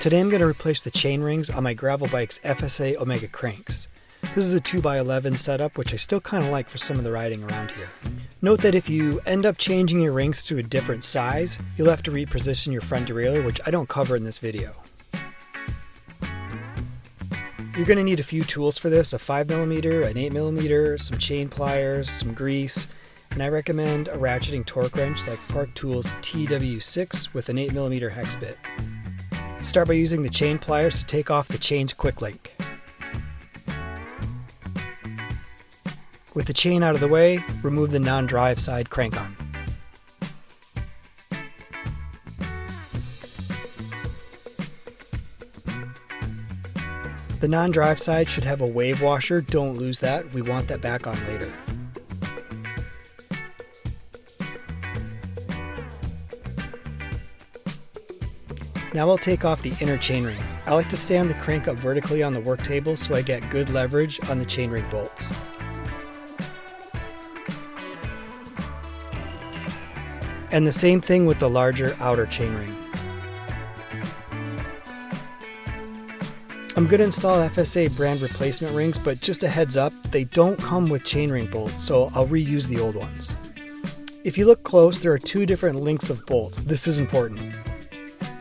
Today I'm going to replace the chain rings on my gravel bike's FSA Omega cranks. This is a 2x11 setup, which I still kind of like for some of the riding around here. Note that if you end up changing your rings to a different size, you'll have to reposition your front derailleur, which I don't cover in this video. You're going to need a few tools for this: a 5mm, an 8mm, some chain pliers, some grease, and I recommend a ratcheting torque wrench like Park Tools TW6 with an 8mm hex bit. Start by using the chain pliers to take off the chain's quick link. With the chain out of the way, remove the non-drive side crank arm. The non-drive side should have a wave washer. Don't lose that. We want that back on later. Now I'll take off the inner chainring. I like to stand the crank up vertically on the work table so I get good leverage on the chainring bolts. And the same thing with the larger outer chainring. I'm going to install FSA brand replacement rings, but just a heads up, they don't come with chainring bolts, so I'll reuse the old ones. If you look close, there are two different lengths of bolts. This is important.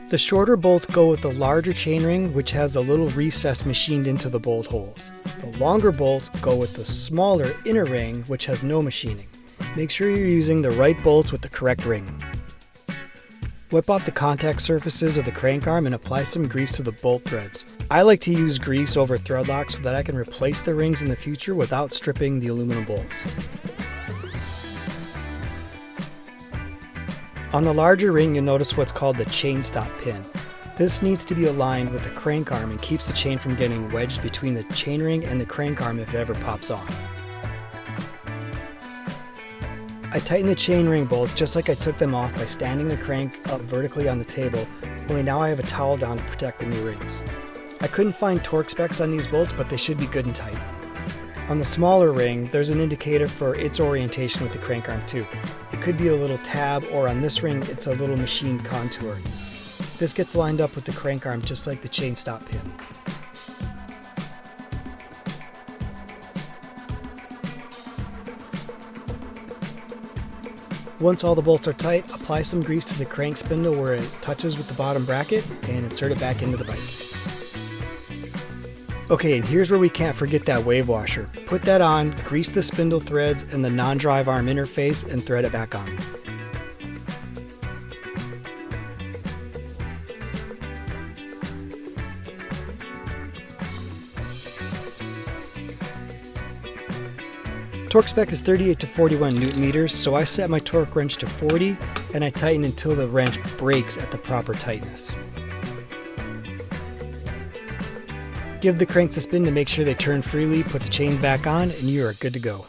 The shorter bolts go with the larger chainring, which has a little recess machined into the bolt holes. The longer bolts go with the smaller inner ring, which has no machining. Make sure you're using the right bolts with the correct ring. Whip off the contact surfaces of the crank arm and apply some grease to the bolt threads. I like to use grease over thread lock so that I can replace the rings in the future without stripping the aluminum bolts. On the larger ring, you'll notice what's called the chain stop pin. This needs to be aligned with the crank arm and keeps the chain from getting wedged between the chainring and the crank arm if it ever pops off. I tighten the chainring bolts just like I took them off by standing the crank up vertically on the table, only now I have a towel down to protect the new rings. I couldn't find torque specs on these bolts, but they should be good and tight. On the smaller ring, there's an indicator for its orientation with the crank arm too. It could be a little tab, or on this ring, it's a little machined contour. This gets lined up with the crank arm just like the chain stop pin. Once all the bolts are tight, apply some grease to the crank spindle where it touches with the bottom bracket and insert it back into the bike. Okay, and here's where we can't forget that wave washer. Put that on, grease the spindle threads and the non-drive arm interface, and thread it back on. Torque spec is 38 to 41 Newton meters, so I set my torque wrench to 40 and I tighten until the wrench breaks at the proper tightness. Give the cranks a spin to make sure they turn freely, put the chain back on, and you are good to go.